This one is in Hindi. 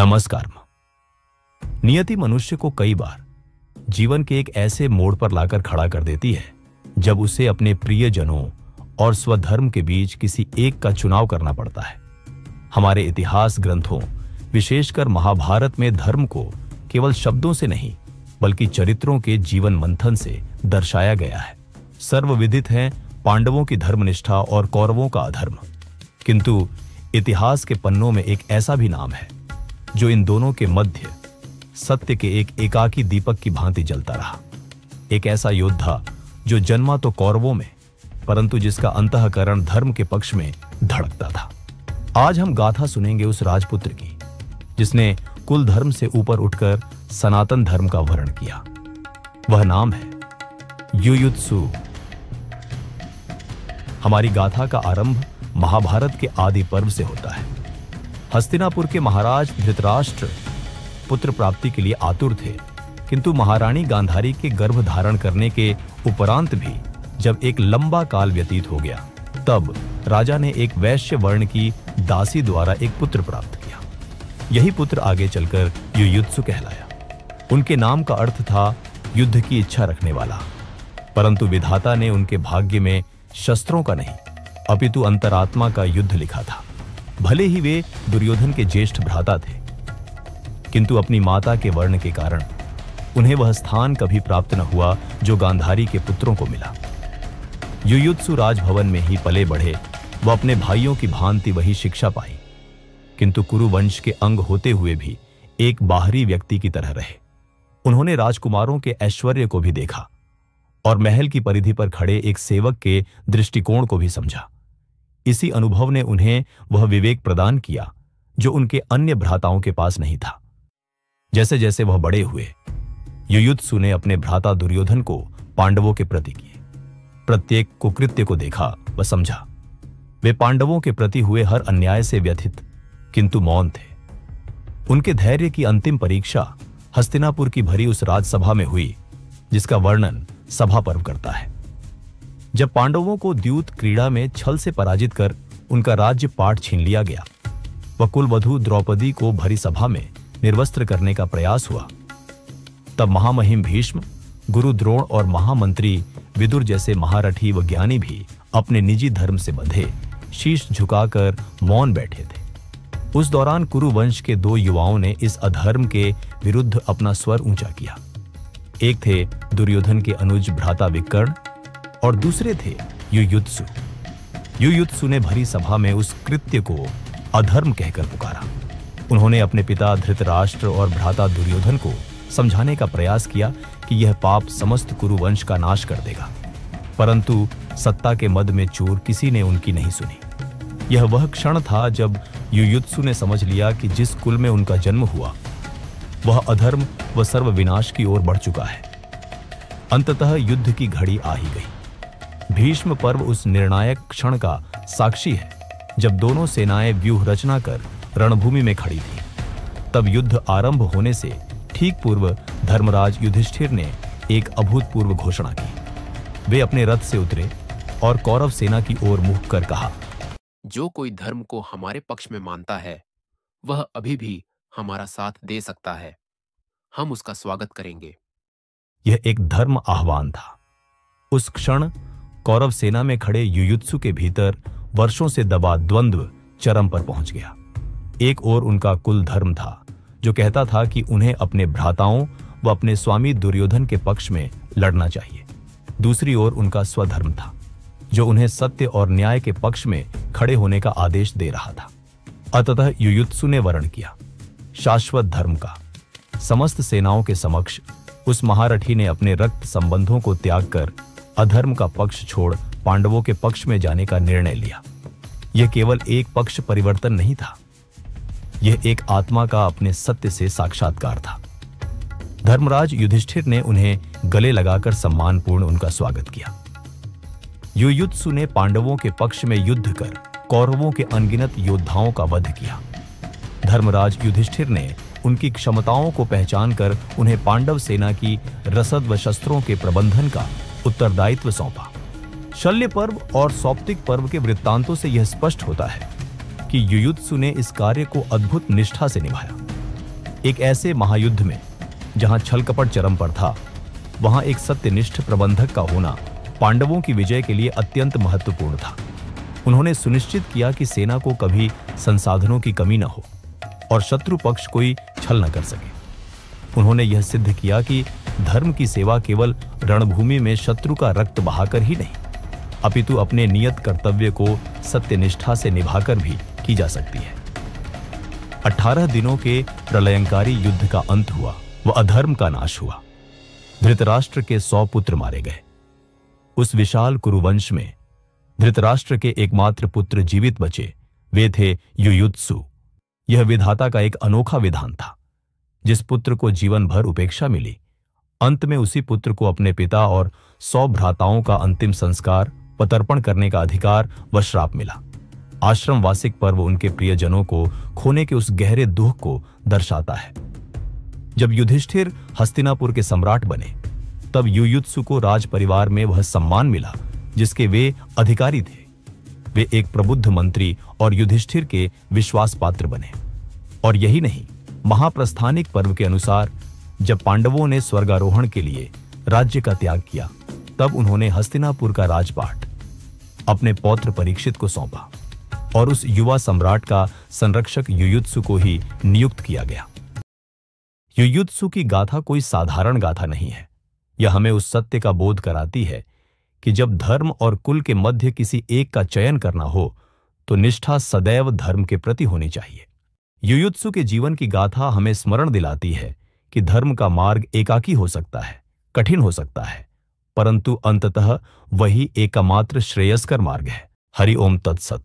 नमस्कार। नियति मनुष्य को कई बार जीवन के एक ऐसे मोड़ पर लाकर खड़ा कर देती है जब उसे अपने प्रियजनों और स्वधर्म के बीच किसी एक का चुनाव करना पड़ता है। हमारे इतिहास ग्रंथों, विशेषकर महाभारत में धर्म को केवल शब्दों से नहीं बल्कि चरित्रों के जीवन मंथन से दर्शाया गया है। सर्वविदित है पांडवों की धर्मनिष्ठा और कौरवों का अधर्म, किंतु इतिहास के पन्नों में एक ऐसा भी नाम है जो इन दोनों के मध्य सत्य के एक एकाकी दीपक की भांति जलता रहा। एक ऐसा योद्धा जो जन्मा तो कौरवों में परंतु जिसका अंतःकरण धर्म के पक्ष में धड़कता था। आज हम गाथा सुनेंगे उस राजपुत्र की जिसने कुल धर्म से ऊपर उठकर सनातन धर्म का वर्ण किया। वह नाम है युयुत्सु। हमारी गाथा का आरंभ महाभारत के आदि पर्व से होता है। हस्तिनापुर के महाराज धृतराष्ट्र पुत्र प्राप्ति के लिए आतुर थे, किंतु महारानी गांधारी के गर्भ धारण करने के उपरांत भी जब एक लंबा काल व्यतीत हो गया तब राजा ने एक वैश्य वर्ण की दासी द्वारा एक पुत्र प्राप्त किया। यही पुत्र आगे चलकर युयुत्सु कहलाया। उनके नाम का अर्थ था युद्ध की इच्छा रखने वाला, परंतु विधाता ने उनके भाग्य में शस्त्रों का नहीं अपितु अंतरात्मा का युद्ध लिखा था। भले ही वे दुर्योधन के ज्येष्ठ भ्राता थे, किंतु अपनी माता के वर्ण के कारण उन्हें वह स्थान कभी प्राप्त न हुआ जो गांधारी के पुत्रों को मिला। युयुत्सु राजभवन में ही पले बढ़े व अपने भाइयों की भांति वही शिक्षा पाई, किंतु कुरुवंश के अंग होते हुए भी एक बाहरी व्यक्ति की तरह रहे। उन्होंने राजकुमारों के ऐश्वर्य को भी देखा और महल की परिधि पर खड़े एक सेवक के दृष्टिकोण को भी समझा। इसी अनुभव ने उन्हें वह विवेक प्रदान किया जो उनके अन्य भ्राताओं के पास नहीं था। जैसे जैसे वह बड़े हुए, युयुत्सु ने अपने भ्राता दुर्योधन को पांडवों के प्रति किए प्रत्येक कुकृत्य को देखा व समझा। वे पांडवों के प्रति हुए हर अन्याय से व्यथित किंतु मौन थे। उनके धैर्य की अंतिम परीक्षा हस्तिनापुर की भरी उस राजसभा में हुई जिसका वर्णन सभा पर्व करता है। जब पांडवों को द्यूत क्रीड़ा में छल से पराजित कर उनका राज्य पाट छीन लिया गया व कुलवधू द्रौपदी को भरी सभा में निर्वस्त्र करने का प्रयास हुआ, तब महामहिम भीष्म, गुरु द्रोण और महामंत्री विदुर जैसे महारथी व ज्ञानी भी अपने निजी धर्म से बंधे शीश झुकाकर मौन बैठे थे। उस दौरान कुरुवंश के दो युवाओं ने इस अधर्म के विरुद्ध अपना स्वर ऊंचा किया। एक थे दुर्योधन के अनुज भ्राता विकर्ण और दूसरे थे युयुत्सु। युयुत्सु ने भरी सभा में उस कृत्य को अधर्म कहकर पुकारा। उन्होंने अपने पिता धृतराष्ट्र और भ्राता दुर्योधन को समझाने का प्रयास किया कि यह पाप समस्त कुरुवंश का नाश कर देगा, परंतु सत्ता के मद में चूर किसी ने उनकी नहीं सुनी। यह वह क्षण था जब युयुत्सु ने समझ लिया कि जिस कुल में उनका जन्म हुआ वह अधर्म व सर्वविनाश की ओर बढ़ चुका है। अंततः युद्ध की घड़ी आ ही गई। भीष्म पर्व उस निर्णायक क्षण का साक्षी है जब दोनों सेनाएं व्यूह रचना कर रणभूमि में खड़ी थी। तब युद्ध आरंभ होने से ठीक पूर्व धर्मराज युधिष्ठिर ने एक अभूतपूर्व घोषणा की। वे अपने रथ से उतरे और कौरव सेना की ओर मुख कर कहा, जो कोई धर्म को हमारे पक्ष में मानता है वह अभी भी हमारा साथ दे सकता है। हम उसका स्वागत करेंगे। यह एक धर्म आह्वान था। उस क्षण कौरव सेना में खड़े युयुत्सु के भीतर वर्षों से दबा द्वंद्व चरम पर पहुंच गया। एक ओर उनका कुल धर्म था जो कहता था कि उन्हें अपने भ्राताओं व अपने स्वामी दुर्योधन के पक्ष में लड़ना चाहिए। दूसरी ओर उनका स्वधर्म था जो उन्हें सत्य और न्याय के पक्ष में खड़े होने का आदेश दे रहा था। अतः युयुत्सु ने वर्ण किया शाश्वत धर्म का। समस्त सेनाओं के समक्ष उस महारथी ने अपने रक्त संबंधों को त्याग कर अधर्म का पक्ष छोड़ पांडवों के पक्ष में जाने का निर्णय लिया। यह केवल एक पक्ष परिवर्तन नहीं था, यह एक आत्मा का अपने सत्य से साक्षात्कार था। धर्मराज युधिष्ठिर ने उन्हें गले लगाकर सम्मानपूर्ण उनका स्वागत किया। युयुत्सु ने पांडवों के पक्ष में युद्ध कर कौरवों के अनगिनत योद्धाओं का वध किया। धर्मराज युधिष्ठिर ने उनकी क्षमताओं को पहचान कर उन्हें पांडव सेना की रसद व शस्त्रों के प्रबंधन का उत्तरदायित्व सौंपा। शल्य पर्व और सौप्तिक पर्व के वृत्तांतों से यह स्पष्ट होता है कि युयुत्सु ने इस कार्य को अद्भुत निष्ठा से निभाया। एक ऐसे महायुद्ध में जहां छल कपट चरम पर था, वहां एक सत्यनिष्ठ प्रबंधक का होना पांडवों की विजय के लिए अत्यंत महत्वपूर्ण था। उन्होंने सुनिश्चित किया कि सेना को कभी संसाधनों की कमी न हो और शत्रु पक्ष कोई छल न कर सके। उन्होंने यह सिद्ध किया कि धर्म की सेवा केवल रणभूमि में शत्रु का रक्त बहाकर ही नहीं, अपितु अपने नियत कर्तव्य को सत्यनिष्ठा से निभाकर भी की जा सकती है। 18 दिनों के प्रलयंकारी युद्ध का अंत हुआ व अधर्म का नाश हुआ। धृतराष्ट्र के 100 पुत्र मारे गए। उस विशाल कुरुवंश में धृतराष्ट्र के एकमात्र पुत्र जीवित बचे, वे थे युयुत्सु। यह विधाता का एक अनोखा विधान था। जिस पुत्र को जीवन भर उपेक्षा मिली, अंत में उसी पुत्र को अपने पिता और 100 भ्राताओं का अंतिम संस्कार व तर्पण करने का अधिकार व श्राप मिला। आश्रम वासिक पर्व उनके प्रियजनों को खोने के उस गहरे दुख को दर्शाता है। जब युधिष्ठिर हस्तिनापुर के सम्राट बने, तब युयुत्सु को राज परिवार में वह सम्मान मिला जिसके वे अधिकारी थे। वे एक प्रबुद्ध मंत्री और युधिष्ठिर के विश्वास पात्र बने। और यही नहीं, महाप्रस्थानिक पर्व के अनुसार जब पांडवों ने स्वर्गारोहण के लिए राज्य का त्याग किया, तब उन्होंने हस्तिनापुर का राजपाट अपने पौत्र परीक्षित को सौंपा और उस युवा सम्राट का संरक्षक युयुत्सु को ही नियुक्त किया गया। युयुत्सु की गाथा कोई साधारण गाथा नहीं है। यह हमें उस सत्य का बोध कराती है कि जब धर्म और कुल के मध्य किसी एक का चयन करना हो, तो निष्ठा सदैव धर्म के प्रति होनी चाहिए। युयुत्सु के जीवन की गाथा हमें स्मरण दिलाती है कि धर्म का मार्ग एकाकी हो सकता है, कठिन हो सकता है, परंतु अंततः वही एकमात्र श्रेयस्कर मार्ग है। हरि ओम तत्सत।